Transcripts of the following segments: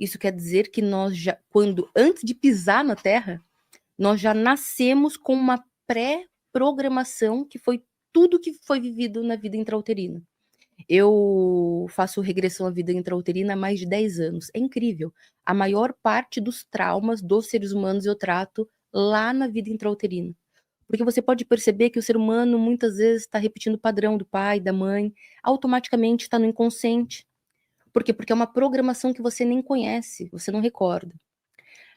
Isso quer dizer que nós já, antes de pisar na Terra, nós já nascemos com uma pré-programação que foi tudo que foi vivido na vida intrauterina. Eu faço regressão à vida intrauterina há mais de 10 anos. É incrível. A maior parte dos traumas dos seres humanos eu trato lá na vida intrauterina. Porque você pode perceber que o ser humano muitas vezes está repetindo o padrão do pai, da mãe, automaticamente está no inconsciente. Por quê? Porque é uma programação que você nem conhece, você não recorda.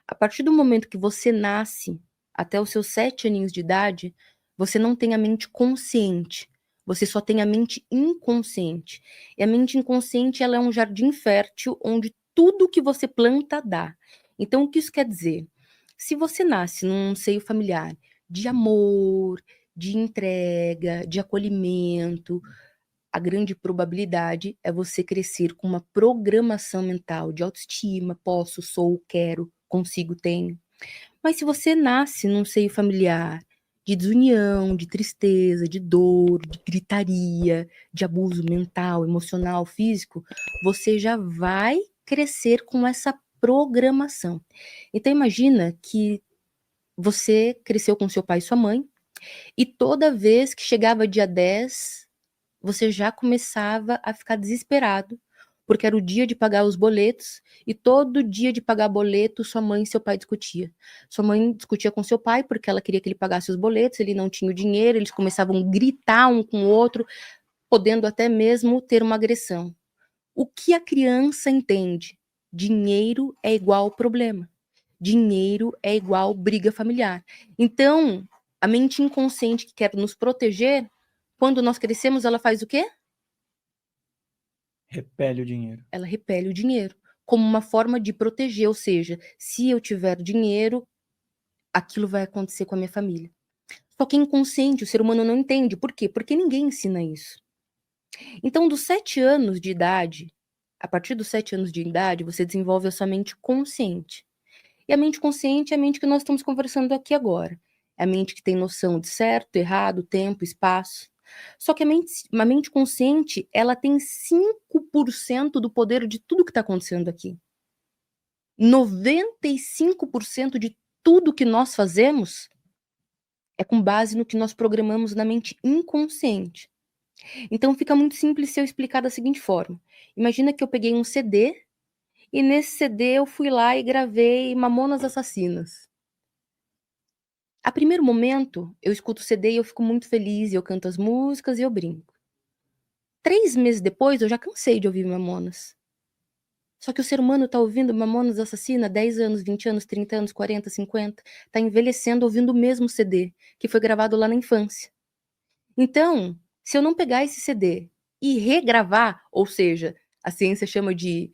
A partir do momento que você nasce, até os seus 7 aninhos de idade, você não tem a mente consciente. Você só tem a mente inconsciente. E a mente inconsciente, ela é um jardim fértil onde tudo que você planta dá. Então, o que isso quer dizer? Se você nasce num seio familiar de amor, de entrega, de acolhimento, a grande probabilidade é você crescer com uma programação mental de autoestima, posso, sou, quero, consigo, tenho. Mas se você nasce num seio familiar de desunião, de tristeza, de dor, de gritaria, de abuso mental, emocional, físico, você já vai crescer com essa programação. Então imagina que você cresceu com seu pai e sua mãe, e toda vez que chegava dia 10, você já começava a ficar desesperado, porque era o dia de pagar os boletos, e todo dia de pagar boleto, sua mãe e seu pai discutia. Sua mãe discutia com seu pai, porque ela queria que ele pagasse os boletos, ele não tinha o dinheiro, eles começavam a gritar um com o outro, podendo até mesmo ter uma agressão. O que a criança entende? Dinheiro é igual problema. Dinheiro é igual briga familiar. Então, a mente inconsciente que quer nos proteger, quando nós crescemos, ela faz o quê? Repele o dinheiro. Ela repele o dinheiro, como uma forma de proteger, ou seja, se eu tiver dinheiro, aquilo vai acontecer com a minha família. Só que é inconsciente, o ser humano não entende. Por quê? Porque ninguém ensina isso. Então, dos 7 anos de idade, a partir dos 7 anos de idade, você desenvolve a sua mente consciente. E a mente consciente é a mente que nós estamos conversando aqui agora. É a mente que tem noção de certo, errado, tempo, espaço. Só que a mente consciente, ela tem 5% do poder de tudo que está acontecendo aqui. 95% de tudo que nós fazemos é com base no que nós programamos na mente inconsciente. Então fica muito simples se eu explicar da seguinte forma. Imagina que eu peguei um CD e nesse CD eu fui lá e gravei Mamonas Assassinas. A primeiro momento, eu escuto o CD e eu fico muito feliz, e eu canto as músicas e eu brinco. 3 meses depois, eu já cansei de ouvir Mamonas. Só que o ser humano tá ouvindo Mamonas Assassina 10 anos, 20 anos, 30 anos, 40, 50, tá envelhecendo ouvindo o mesmo CD, que foi gravado lá na infância. Então, se eu não pegar esse CD e regravar, ou seja, a ciência chama de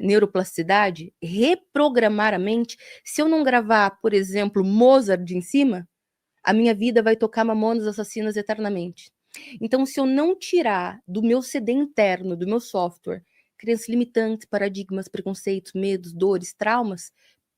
neuroplasticidade, reprogramar a mente, se eu não gravar, por exemplo, Mozart em cima, a minha vida vai tocar Mamonas Assassinas eternamente. Então, se eu não tirar do meu CD interno, do meu software, crenças limitantes, paradigmas, preconceitos, medos, dores, traumas,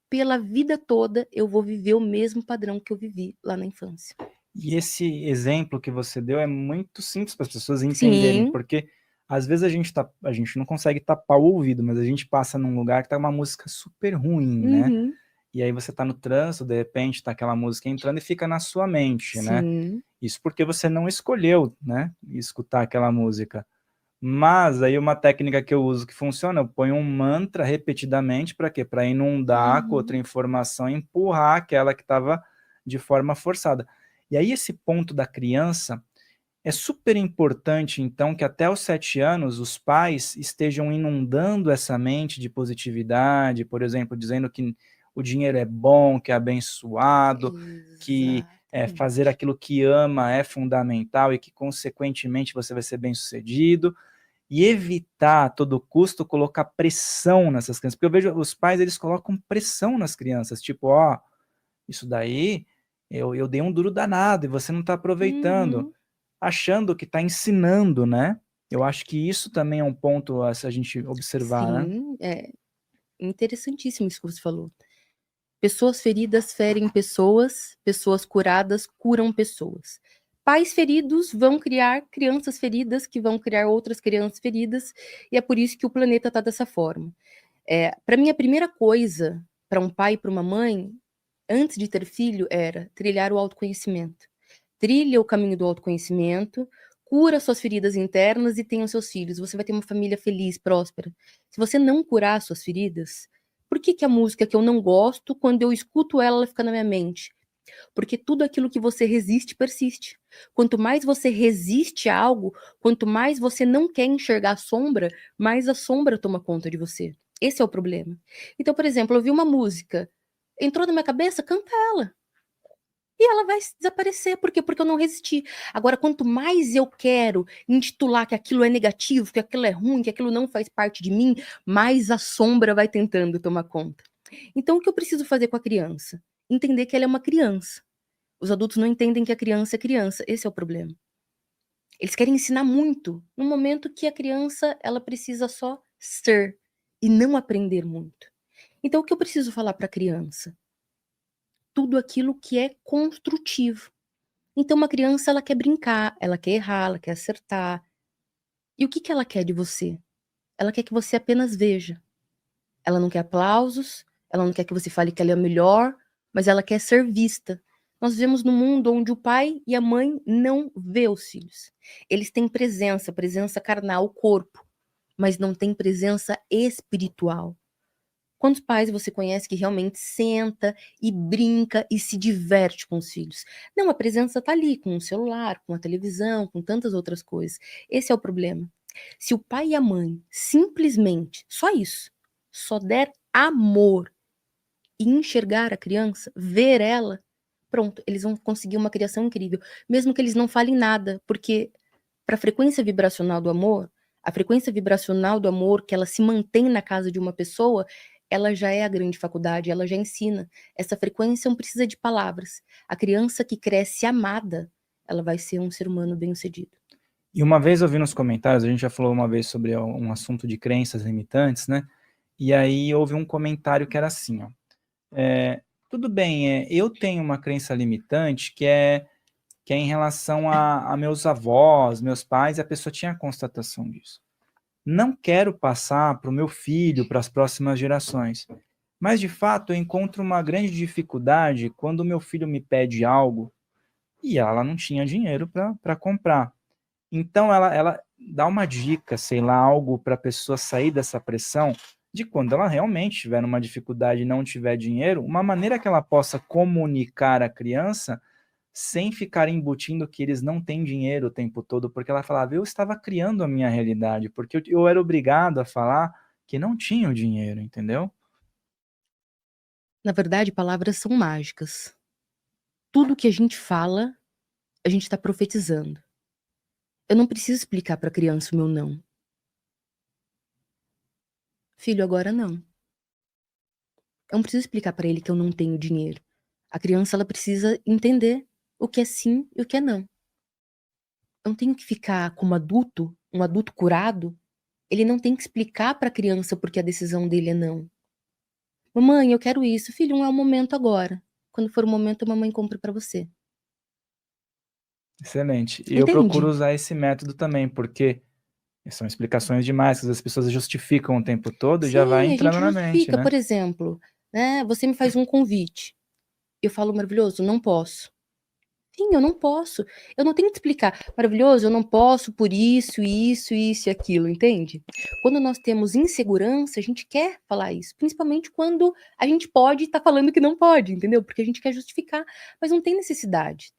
pela vida toda eu vou viver o mesmo padrão que eu vivi lá na infância. E esse exemplo que você deu é muito simples para as pessoas entenderem, Sim. porque às vezes a gente não consegue tapar o ouvido, mas a gente passa num lugar que tá uma música super ruim, né? Uhum. E aí você tá no trânsito, de repente tá aquela música entrando e fica na sua mente, né? Sim. Isso porque você não escolheu, né, escutar aquela música. Mas aí uma técnica que eu uso que funciona, eu ponho um mantra repetidamente, para quê? Para inundar com outra informação e empurrar aquela que estava de forma forçada. E aí esse ponto da criança é super importante, então, que até os 7 anos os pais estejam inundando essa mente de positividade, por exemplo, dizendo que o dinheiro é bom, que é abençoado, que fazer aquilo que ama é fundamental e que, consequentemente, você vai ser bem-sucedido, e evitar a todo custo colocar pressão nessas crianças, porque eu vejo os pais, eles colocam pressão nas crianças, tipo, ó, isso daí, eu dei um duro danado e você não está aproveitando, achando que está ensinando, né? Eu acho que isso também é um ponto a se a gente observar, né? Sim, é interessantíssimo isso que você falou. Pessoas feridas ferem pessoas, pessoas curadas curam pessoas. Pais feridos vão criar crianças feridas, que vão criar outras crianças feridas, e é por isso que o planeta está dessa forma. Para mim, a primeira coisa para um pai e para uma mãe, antes de ter filho, era trilhar o autoconhecimento. Trilha o caminho do autoconhecimento, cura suas feridas internas e tenha os seus filhos. Você vai ter uma família feliz, próspera. Se você não curar suas feridas, por que a música que eu não gosto, quando eu escuto ela, ela fica na minha mente? Porque tudo aquilo que você resiste, persiste. Quanto mais você resiste a algo, quanto mais você não quer enxergar a sombra, mais a sombra toma conta de você. Esse é o problema. Então, por exemplo, eu ouvi uma música, entrou na minha cabeça, canta ela. E ela vai desaparecer. Por quê? Porque eu não resisti. Agora, quanto mais eu quero intitular que aquilo é negativo, que aquilo é ruim, que aquilo não faz parte de mim, mais a sombra vai tentando tomar conta. Então, o que eu preciso fazer com a criança? Entender que ela é uma criança. Os adultos não entendem que a criança é criança. Esse é o problema. Eles querem ensinar muito, no momento que a criança ela precisa só ser e não aprender muito. Então, o que eu preciso falar para a criança? Tudo aquilo que é construtivo. Então, uma criança, ela quer brincar, ela quer errar, ela quer acertar. E o que ela quer de você? Ela quer que você apenas veja. Ela não quer aplausos, ela não quer que você fale que ela é a melhor, mas ela quer ser vista. Nós vivemos num mundo onde o pai e a mãe não vê os filhos. Eles têm presença carnal, o corpo, mas não têm presença espiritual. Quantos pais você conhece que realmente senta e brinca e se diverte com os filhos? Não, a presença está ali, com o celular, com a televisão, com tantas outras coisas. Esse é o problema. Se o pai e a mãe simplesmente, só isso, só der amor e enxergar a criança, ver ela, pronto, eles vão conseguir uma criação incrível. Mesmo que eles não falem nada, porque para a frequência vibracional do amor, a frequência vibracional do amor que ela se mantém na casa de uma pessoa, ela já é a grande faculdade, ela já ensina. Essa frequência não precisa de palavras. A criança que cresce amada, ela vai ser um ser humano bem-sucedido. E uma vez eu vi nos comentários, a gente já falou uma vez sobre um assunto de crenças limitantes, né? E aí houve um comentário que era assim, ó. Tudo bem, eu tenho uma crença limitante que é em relação a meus avós, meus pais, e a pessoa tinha a constatação disso. Não quero passar para o meu filho, para as próximas gerações. Mas, de fato, eu encontro uma grande dificuldade quando o meu filho me pede algo e ela não tinha dinheiro para comprar. Então, ela dá uma dica, sei lá, algo para a pessoa sair dessa pressão de quando ela realmente tiver uma dificuldade e não tiver dinheiro, uma maneira que ela possa comunicar à criança sem ficar embutindo que eles não têm dinheiro o tempo todo, porque ela falava, eu estava criando a minha realidade, porque eu era obrigado a falar que não tinha o dinheiro, entendeu? Na verdade, palavras são mágicas. Tudo que a gente fala, a gente está profetizando. Eu não preciso explicar para a criança o meu não. Filho, agora não. Eu não preciso explicar para ele que eu não tenho dinheiro. A criança, ela precisa entender o que é sim e o que é não. Eu não tenho que ficar como adulto, um adulto curado, ele não tem que explicar para a criança porque a decisão dele é não. Mamãe, eu quero isso. Filho, não é o momento agora. Quando for o momento, a mamãe compra para você. Excelente. E eu procuro Entende? usar esse método também, porque são explicações demais, que as pessoas justificam o tempo todo e já vai Sim, a gente entrando na mente, justifica. né? Por exemplo, né, você me faz um convite. Eu falo, maravilhoso, não posso. Sim, eu não posso. Eu não tenho que explicar. Maravilhoso, eu não posso por isso, isso, isso e aquilo, entende? Quando nós temos insegurança, a gente quer falar isso. Principalmente quando a gente pode estar falando que não pode, entendeu? Porque a gente quer justificar, mas não tem necessidade.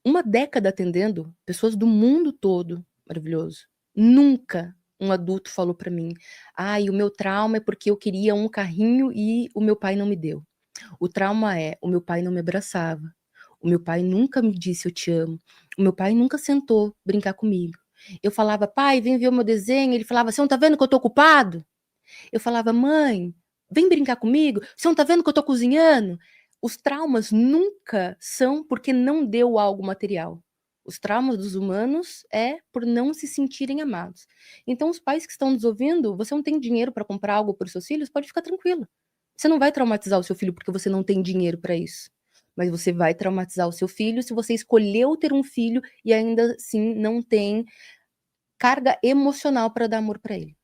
Uma década atendendo pessoas do mundo todo, maravilhoso. Nunca um adulto falou pra mim, ai, o meu trauma é porque eu queria um carrinho e o meu pai não me deu. O trauma é, o meu pai não me abraçava. O meu pai nunca me disse eu te amo. O meu pai nunca sentou brincar comigo. Eu falava, pai, vem ver o meu desenho. Ele falava, você não tá vendo que eu tô ocupado? Eu falava, mãe, vem brincar comigo. Você não tá vendo que eu tô cozinhando? Os traumas nunca são porque não deu algo material. Os traumas dos humanos é por não se sentirem amados. Então, os pais que estão nos ouvindo, você não tem dinheiro para comprar algo para os seus filhos, pode ficar tranquilo. Você não vai traumatizar o seu filho porque você não tem dinheiro para isso. Mas você vai traumatizar o seu filho se você escolheu ter um filho e ainda assim não tem carga emocional para dar amor para ele.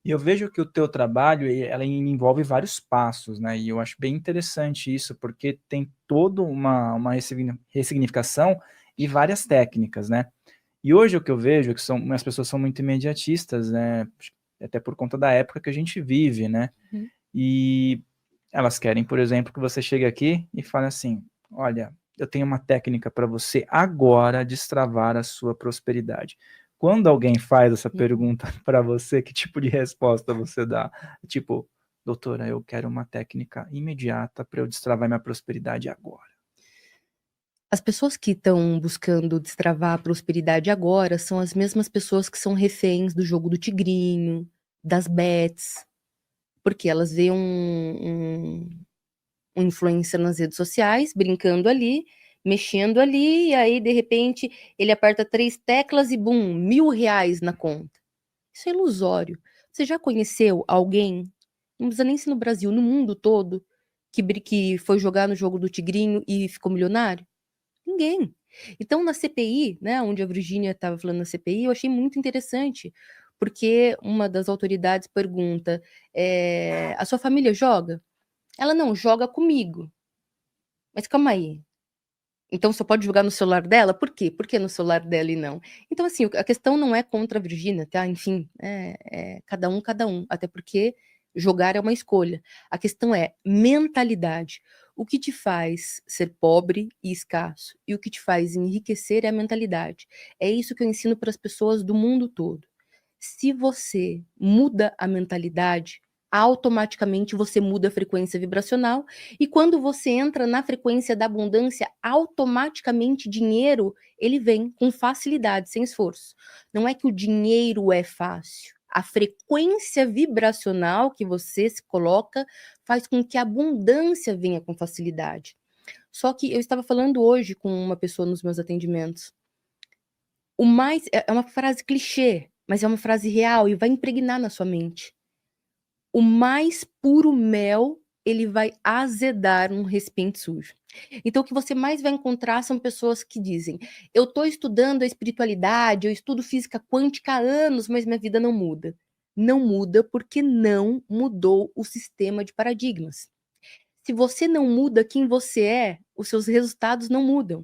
E eu vejo que o teu trabalho, ela envolve vários passos, né? E eu acho bem interessante isso, porque tem toda uma ressignificação e várias técnicas, né? E hoje o que eu vejo é que as pessoas são muito imediatistas, né? Até por conta da época que a gente vive, né? Uhum. E elas querem, por exemplo, que você chegue aqui e fale assim: olha, eu tenho uma técnica para você agora destravar a sua prosperidade. Quando alguém faz essa pergunta para você, que tipo de resposta você dá? Tipo, doutora, eu quero uma técnica imediata para eu destravar minha prosperidade agora. As pessoas que estão buscando destravar a prosperidade agora são as mesmas pessoas que são reféns do jogo do tigrinho, das bets, porque elas veem um influencer nas redes sociais, brincando ali, mexendo ali, e aí, de repente, ele aperta 3 teclas e bum, R$ 1.000 na conta. Isso é ilusório. Você já conheceu alguém, não precisa nem ser no Brasil, no mundo todo, que foi jogar no jogo do tigrinho e ficou milionário? Ninguém. Então, na CPI, né, onde a Virgínia estava falando na CPI, eu achei muito interessante, porque uma das autoridades pergunta: a sua família joga? Ela não joga comigo. Mas calma aí. Então só pode jogar no celular dela? Por quê? Por que no celular dela e não? Então, assim, a questão não é contra a Virgínia, tá? Enfim, cada um, cada um. Até porque jogar é uma escolha. A questão é mentalidade. O que te faz ser pobre e escasso e o que te faz enriquecer é a mentalidade. É isso que eu ensino para as pessoas do mundo todo. Se você muda a mentalidade, automaticamente você muda a frequência vibracional, e quando você entra na frequência da abundância, automaticamente dinheiro, ele vem com facilidade, sem esforço. Não é que o dinheiro é fácil. A frequência vibracional que você se coloca faz com que a abundância venha com facilidade. Só que eu estava falando hoje com uma pessoa nos meus atendimentos. O mais é uma frase clichê, mas é uma frase real e vai impregnar na sua mente. O mais puro mel, ele vai azedar um recipiente sujo. Então o que você mais vai encontrar são pessoas que dizem: "Eu estou estudando a espiritualidade, eu estudo física quântica há anos, mas minha vida não muda". Não muda porque não mudou o sistema de paradigmas. Se você não muda quem você é, os seus resultados não mudam.